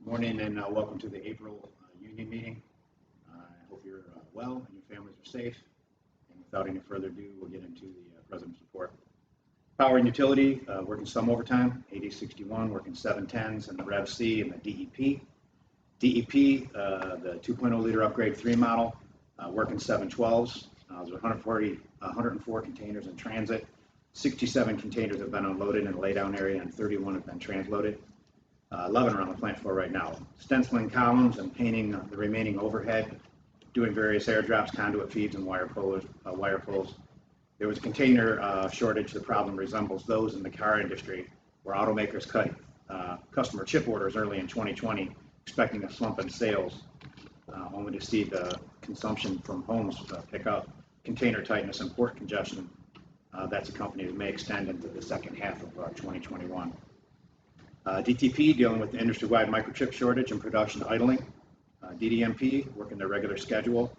Morning and welcome to the April union meeting. I hope you're well and your families are safe. And without any further ado, we'll get into the President's report. Power and utility, working some overtime, 8061, working 710s and the Rev C and the DEP. DEP, the 2.0 liter upgrade 3 model, working 712s. There's 104 containers in transit. 67 containers have been unloaded in the laydown area and 31 have been transloaded. 11 are on the plant floor right now. Stenciling columns and painting the remaining overhead, doing various airdrops, conduit feeds, and wire pulls. There was a container shortage. The problem resembles those in the car industry, where automakers cut customer chip orders early in 2020, expecting a slump in sales, only to see the consumption from homes pick up. Container tightness and port congestion that's accompanied may extend into the second half of 2021. DTP dealing with the industry-wide microchip shortage and production idling. DDMP working their regular schedule.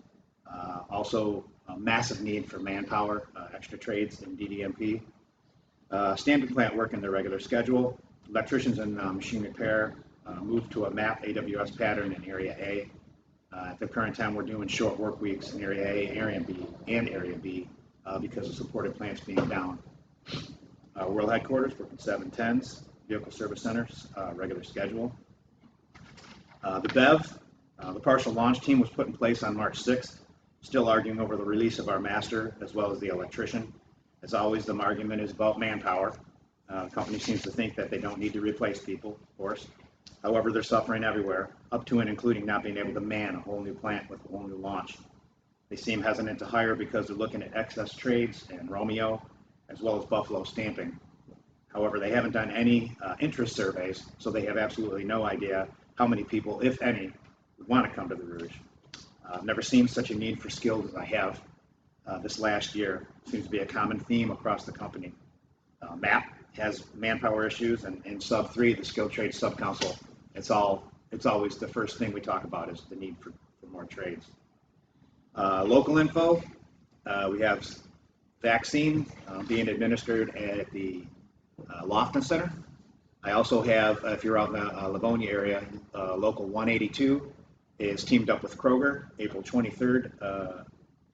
Also a massive need for manpower, extra trades in DDMP. Stamping plant working their regular schedule. Electricians and machine repair moved to a MAP AWS pattern in Area A. At the current time, we're doing short work weeks in Area A, Area B, and Area B because of supported plants being down. World headquarters working 710s. Vehicle service centers, regular schedule. The BEV, the partial launch team was put in place on March 6th, still arguing over the release of our master as well as the electrician. As always, the argument is about manpower. The company seems to think that they don't need to replace people, of course. However, they're suffering everywhere, up to and including not being able to man a whole new plant with a whole new launch. They seem hesitant to hire because they're looking at excess trades and Romeo, as well as Buffalo stamping. However, they haven't done any interest surveys, so they have absolutely no idea how many people, if any, would want to come to the Rouge. I've never seen such a need for skills as I have this last year. Seems to be a common theme across the company. MAP has manpower issues, and in Sub 3, the Skilled Trades Subcouncil, it's always the first thing we talk about is the need for more trades. Local info, we have vaccine being administered at the Lofton Center. I also have, if you're out in the Livonia area, Local 182 is teamed up with Kroger, April 23rd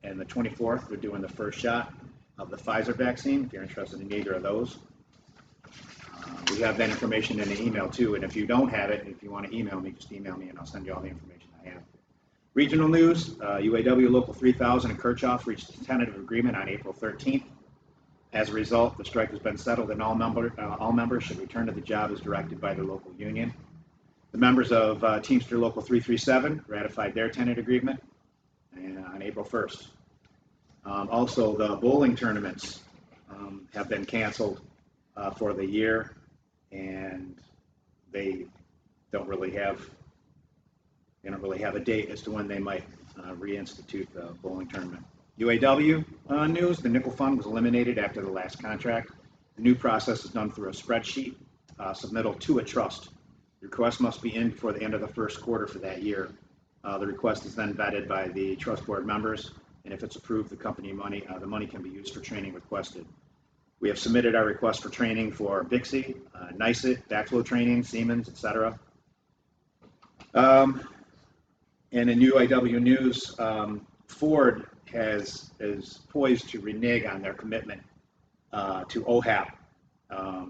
and the 24th. They're doing the first shot of the Pfizer vaccine, if you're interested in either of those. We have that information in the email too, and if you don't have it, if you want to email me, just email me and I'll send you all the information I have. Regional news, UAW Local 3000 and Kirchhoff reached a tentative agreement on April 13th. As a result, the strike has been settled and all members should return to the job as directed by the local union. The members of Teamster Local 337 ratified their tentative agreement on April 1st. Also, the bowling tournaments have been canceled for the year, and they don't really have a date as to when they might reinstitute the bowling tournament. UAW news, the nickel fund was eliminated after the last contract. The new process is done through a spreadsheet, submittal to a trust. The request must be in before the end of the first quarter for that year. The request is then vetted by the trust board members, and if it's approved, the money can be used for training requested. We have submitted our request for training for Bixie, NICET, backflow training, Siemens, etc. And in UAW news, Ford is poised to renege on their commitment to OHAP,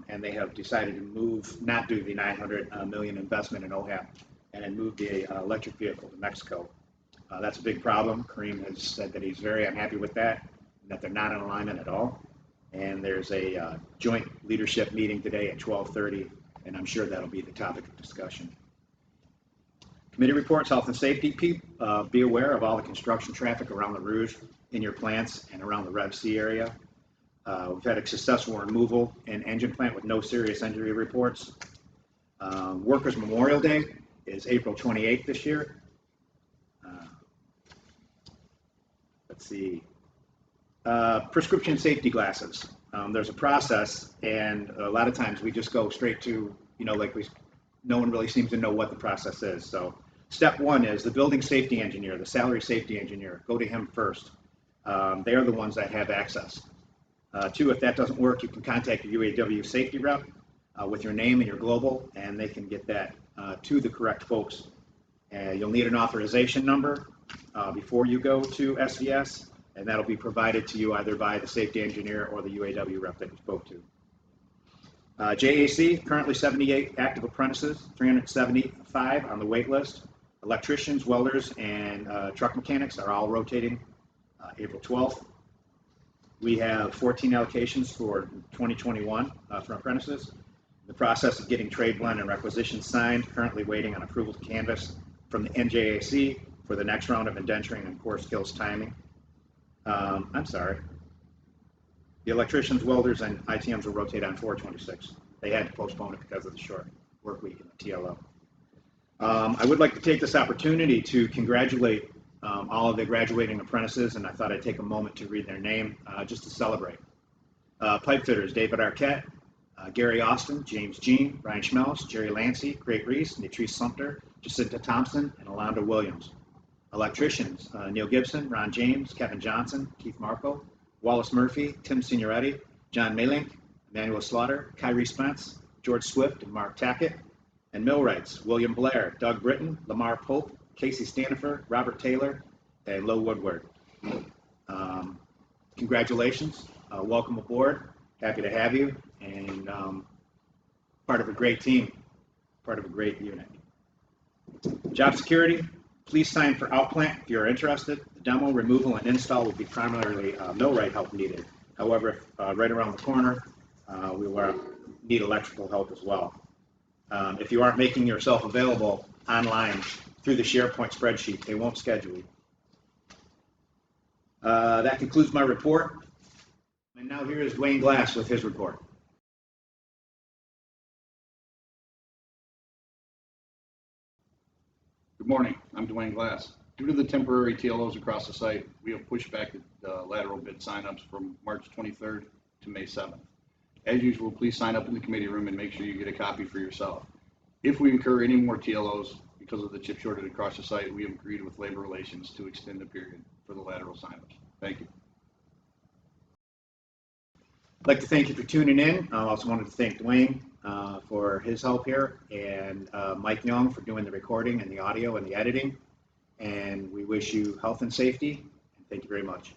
and they have decided to not do the $900 million investment in OHAP, and then move the electric vehicle to Mexico. That's a big problem. Kareem has said that he's very unhappy with that, and that they're not in alignment at all. And there's a joint leadership meeting today at 12:30, and I'm sure that'll be the topic of discussion. Committee reports, health and safety. Be aware of all the construction traffic around the Rouge in your plants and around the Rev C area. We've had a successful removal in engine plant with no serious injury reports. Workers' Memorial Day is April 28th this year. Let's see. Prescription safety glasses. There's a process, and a lot of times we just go straight to, no one really seems to know what the process is. So step one is the building safety engineer, the salary safety engineer. Go to him first. They are the ones that have access. Two, if that doesn't work, you can contact your UAW safety rep with your name and your global, and they can get that to the correct folks. You'll need an authorization number before you go to SVS, and that'll be provided to you either by the safety engineer or the UAW rep that you spoke to. JAC, currently 78 active apprentices, 375 on the wait list. Electricians, welders, and truck mechanics are all rotating April 12th. We have 14 allocations for 2021 for apprentices. The process of getting trade blend and requisitions signed, currently waiting on approval to canvass from the NJAC for the next round of indenturing and core skills timing. I'm sorry. The electricians, welders, and ITMs will rotate on 4/26. They had to postpone it because of the short work week in the TLO. I would like to take this opportunity to congratulate all of the graduating apprentices, and I thought I'd take a moment to read their name just to celebrate. Pipe fitters, David Arquette, Gary Austin, James Jean, Ryan Schmelz, Jerry Lancey, Craig Reese, Natrice Sumter, Jacinta Thompson, and Alonda Williams. Electricians, Neil Gibson, Ron James, Kevin Johnson, Keith Marco, Wallace Murphy, Tim Signoretti, John Malink, Emmanuel Slaughter, Kyrie Spence, George Swift, and Mark Tackett. And millwrights, William Blair, Doug Britton, Lamar Pope, Casey Stanifer, Robert Taylor, and Lo Woodward. Congratulations. Welcome aboard. Happy to have you. And part of a great team, part of a great unit. Job security, please sign for outplant if you're interested. The demo, removal, and install will be primarily millwright help needed. However, right around the corner, we will need electrical help as well. If you aren't making yourself available online through the SharePoint spreadsheet, they won't schedule you. That concludes my report. And now here is Dwayne Glass with his report. Good morning, I'm Dwayne Glass. Due to the temporary TLOs across the site, we have pushed back the lateral bid signups from March 23rd to May 7th. As usual, please sign up in the committee room and make sure you get a copy for yourself. If we incur any more TLOs because of the chip shortage across the site, we have agreed with labor relations to extend the period for the lateral signups. Thank you. I'd like to thank you for tuning in. I also wanted to thank Dwayne for his help here, and Mike Young for doing the recording and the audio and the editing. And we wish you health and safety, and thank you very much.